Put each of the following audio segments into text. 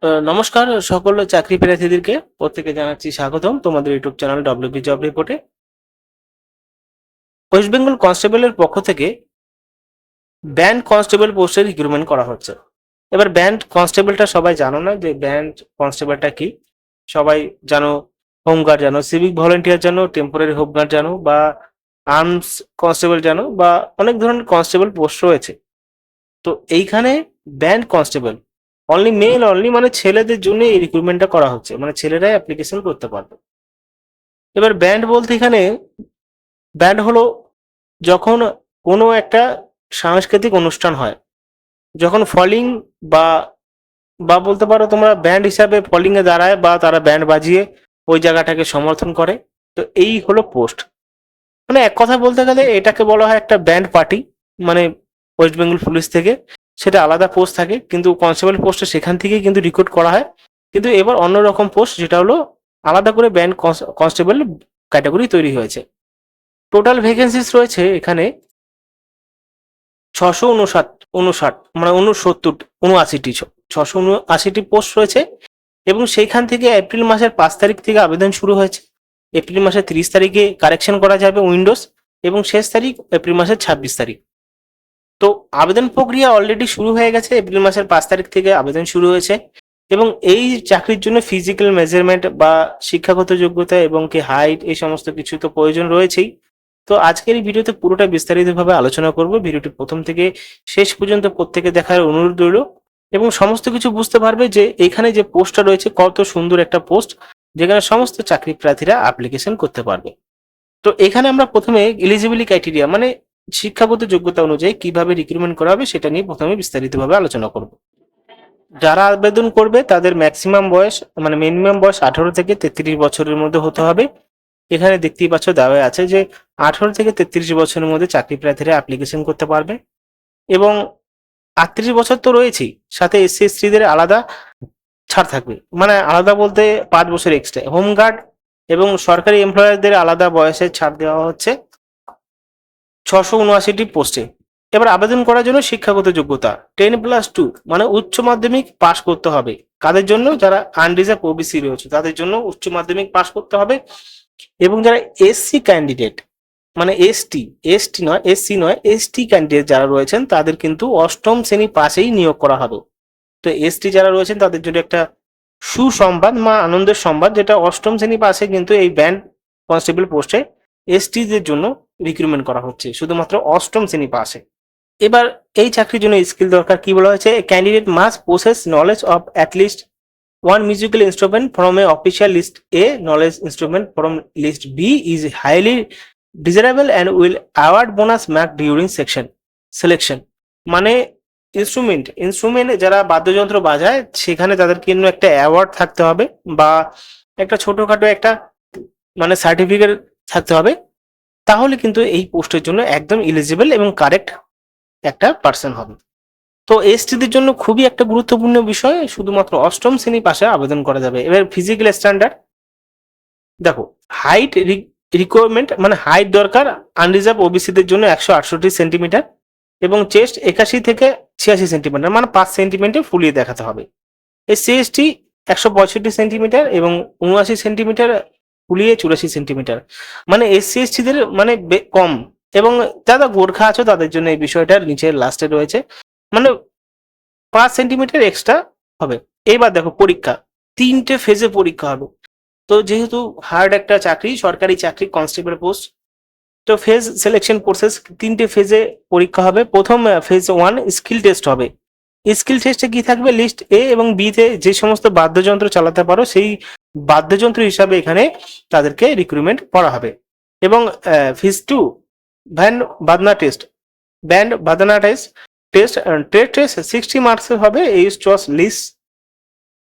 নমস্কার সকল চাকরি প্রার্থীদেরকে প্রত্যেকে জানাচ্ছি স্বাগতম তোমাদের ইউটিউব চ্যানেল ডব্লিউবি জব রিপোর্টে। ওয়েস্ট বেঙ্গল কনস্টেবলের পক্ষ থেকে ব্যান্ড কনস্টেবল পোস্টে রিক্রুটমেন্ট করা হচ্ছে। এবার ব্যান্ড কনস্টেবলটা সবাই জানো না যে ব্যান্ড কনস্টেবলটা কি। সবাই জানো হোমগার্ড জানো, সিভিক ভলেন্টিয়ার জানো, টেম্পোরারি হোমগার্ড জানো, বা আর্মস কনস্টেবল জানো, বা অনেক ধরনের কনস্টেবল পোস্ট রয়েছে। তো এইখানে band constable only mail only, মানে ছেলেদের জন্য এই রিক্রুটমেন্টটা করা হচ্ছে, মানে ছেলেরাই অ্যাপ্লিকেশন করতে পারবে। এবার ব্যান্ড বলতে এখানে ব্যান্ড হলো যখন কোনো একটা সাংস্কৃতিক অনুষ্ঠান হয়, যখন ফলিং বা বা বলতে পারো তোমরা ব্যান্ড হিসাবে ফলিং এ দাঁড়ায় বা তারা ব্যান্ড বাজিয়ে ওই জায়গাটাকে সমর্থন করে। তো এই হলো পোস্ট, মানে এক কথা বলতে গেলে এটাকে বলা হয় একটা ব্যান্ড পার্টি। মানে ওয়েস্ট বেঙ্গল পুলিশ থেকে সেটা আলাদা পোস্ট থাকে, কিন্তু কনস্টেবল পোস্টে সেখান থেকেই কিন্তু রিক্রুট করা হয়। কিন্তু এবার অন্যরকম পোস্ট, যেটা হলো আলাদা করে ব্যান্ড কনস্টেবল ক্যাটাগরি তৈরি হয়েছে। টোটাল ভ্যাকেন্সিস রয়েছে এখানে 659 মানে 69 679টি পোস্ট রয়েছে। এবং সেইখান থেকে এপ্রিল মাসের 5 তারিখ থেকে আবেদন শুরু হয়েছে। এপ্রিল মাসের 30 তারিখে কারেকশন করা যাবে উইন্ডোজ, এবং শেষ তারিখ এপ্রিল মাসের 26 তারিখ। তো আবেদন প্রক্রিয়া অলরেডি শুরু হয়ে গেছে, এপ্রিল মাসের 5 তারিখ থেকে আবেদন শুরু হয়েছে। এবং এই চাকরির জন্য ফিজিক্যাল মেজারমেন্ট বা শিক্ষাগত যোগ্যতা এবং কি হাইট, এই সমস্ত কিছু তো প্রয়োজন রয়েছেই। তো আজকের এই ভিডিওতে পুরোটা বিস্তারিতভাবে আলোচনা করব। ভিডিওটি প্রথম থেকে শেষ পর্যন্ত প্রত্যেকে দেখার অনুরোধ রইল, এবং সমস্ত কিছু বুঝতে পারবে যে এখানে যে পোস্টটা রয়েছে কত সুন্দর একটা পোস্ট, যেখানে সমস্ত চাকরি প্রার্থীরা অ্যাপ্লিকেশন করতে পারবে। তো এখানে আমরা প্রথমে এলিজিবিলিটি ক্রাইটেরিয়া, মানে শিক্ষাগত যোগ্যতা অনুযায়ী কিভাবে রিক্রুটমেন্ট করা হবে সেটা নিয়ে প্রথমে বিস্তারিতভাবে আলোচনা করব। যারা আবেদন করবে তাদের ম্যাক্সিমাম বয়স, মানে মিনিমাম বয়স 18 থেকে 33 বছরের মধ্যে হতে হবে। এখানে দেখতেই পাচ্ছ দেওয়া আছে যে 18 থেকে 33 বছরের মধ্যে চাকরি প্রার্থীরা অ্যাপ্লিকেশন করতে পারবে। এবং 38 বছর তো রয়েছেই, সাথে এসসি এসটিদের আলাদা ছাড় থাকবে, মানে আলাদা বলতে 5 বছর এক্সট্রা। হোমগার্ড এবং সরকারি এমপ্লয়ারদের আলাদা বয়সের ছাড় দেওয়া হচ্ছে 679টি পোস্টে। এবার আবেদন করার জন্য শিক্ষাগত যোগ্যতা 10+2, মানে উচ্চ মাধ্যমিক পাশ করতে হবে। কাদের জন্য? যারা আনরিজার্ভ ওবিসি রয়েছে তাদের জন্য উচ্চ মাধ্যমিক পাশ করতে হবে। এবং যারা এসসি ক্যান্ডিডেট, মানে এসসি নয় এসটি ক্যান্ডিডেট যারা রয়েছেন তাদের কিন্তু 8ম শ্রেণী পাশেই নিয়োগ করা হবে। তো এসটি যারা রয়েছেন তাদের জন্য একটা সুসংবাদ বা আনন্দের সংবাদ, যেটা 8ম শ্রেণী পাশে কিন্তু এই ব্যান্ড কনস্টেবল পোস্টে এসটিদের জন্য রিক্রুটমেন্ট করা হচ্ছে, শুধুমাত্র 8ম শ্রেণী পাশে। এবার এই চাকরির জন্য স্কিল দরকার কি বলা হয়েছে? Candidate must possess knowledge of at least one musical instrument from a official list A, knowledge instrument from list B is highly desirable and will award bonus mark during selection. মানে ইনস্ট্রুমেন্ট যারা বাদ্যযন্ত্র বাজায় সেখানে তাদের কিন্তু একটা অ্যাওয়ার্ড থাকতে হবে, বা একটা ছোটখাটো একটা মানে সার্টিফিকেট থাকতে হবে। তাহলে কিন্তু এই পোস্টের জন্য একদম এলিজিবল এবং কারেক্ট একটা পার্সন হবে। তো এসটিদের জন্য খুবই একটা গুরুত্বপূর্ণ বিষয়, শুধুমাত্র 8ম শ্রেণী পাশে আবেদন করা যাবে। এবার ফিজিক্যাল স্ট্যান্ডার্ড দেখো, হাইট রিকোয়ারমেন্ট, মানে হাইট দরকার আনরিজার্ভ ওবিসিদের জন্য 168 সেন্টিমিটার, এবং চেস্ট 81 থেকে 86 সেন্টিমিটার, মানে 5 সেন্টিমিটার ফুলিয়ে দেখাতে হবে। এসসি এসটি 165 সেন্টিমিটার এবং 79 সেন্টিমিটার ফুলিয়ে 84 সেন্টিমিটার, মানে এসসি এসটিদের মানে কম। এবং যারা গোর্খা আছো তাদের জন্য এই বিষয়টা নিচের লাস্টে রয়েছে, মানে 5 সেন্টিমিটার এক্সট্রা হবে। এইবার দেখো পরীক্ষা, 3টে ফেজে পরীক্ষা হবে। তো যেহেতু হার্ড একটা চাকরি, সরকারি চাকরি, কনস্টেবল পোস্ট, তো ফেজ সিলেকশন প্রসেস 3টে ফেজে পরীক্ষা হবে। প্রথম ফেজ 1 স্কিল টেস্ট হবে। স্কিল টেস্টে কি থাকবে? লিস্ট এ এবং বি তে যে সমস্ত বাদ্যযন্ত্র চালাতে পারো সেই বাদ্যযন্ত্র হিসাবে এখানে তাদেরকে রিক্রুটমেন্ট করা হবে। এবং phase 2 band Badna test, trade test 60 মার্কসের হবে। এই চয়েস লিস্ট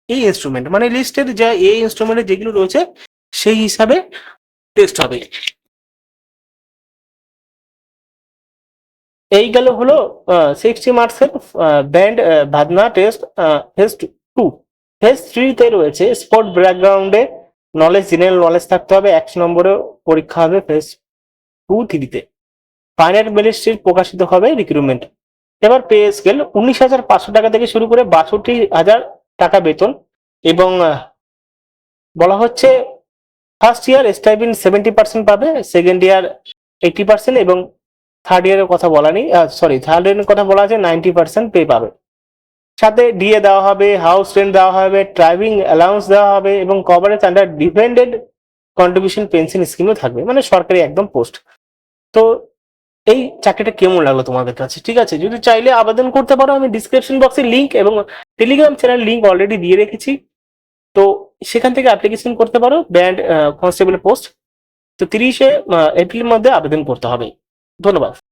এই ইনস্ট্রুমেন্ট, মানে লিস্টের যা এই ইনস্ট্রুমেন্টে যেগুলো রয়েছে সেই হিসাবে টেস্ট হবে। এই গেল হলো 60 মার্কসের band Vadna test. Phase 2, phase 3 তে রয়েছে স্পোর্ট ব্যাকগ্রাউন্ডে নলেজ, জেনারেল নলেজ থাকতে হবে। 100 নম্বরের পরীক্ষা হবে ফেজ 2-3 তে। ফাইনাল মেরিট লিস্ট প্রকাশিত হবে রিক্রুটমেন্ট। এবার পে স্কেল 19,500 টাকা থেকে শুরু করে 62,000 টাকা বেতন, এবং বলা হচ্ছে ফার্স্ট ইয়ার স্টাইপেন্ড 70% পাবে, সেকেন্ড ইয়ার 80%, এবং থার্ড ইয়ারের কথা বলা নেই, সরি থার্ড ইয়ারের কথা বলা আছে 90% পে পাবে। সাথে ডিএ দেওয়া হবে, হাউস রেন্ট দেওয়া হবে, ড্রাইভিং অ্যালাউন্স দেওয়া হবে, এবং coverage under dependent contribution pension স্কিমও থাকবে, মানে সরকারি একদম পোস্ট। তো এই চাকরিটা কেমন লাগলো তোমাদের কাছে? ঠিক আছে, যদি চাইলে আবেদন করতে পারো, আমি ডিসক্রিপশন বক্সে লিঙ্ক এবং টেলিগ্রাম চ্যানেল লিঙ্ক অলরেডি দিয়ে রেখেছি, তো সেখান থেকে অ্যাপ্লিকেশন করতে পারো ব্যান্ড কনস্টেবল পোস্ট। তো 30শে এপ্রিলের মধ্যে আবেদন করতে হবে। ধন্যবাদ।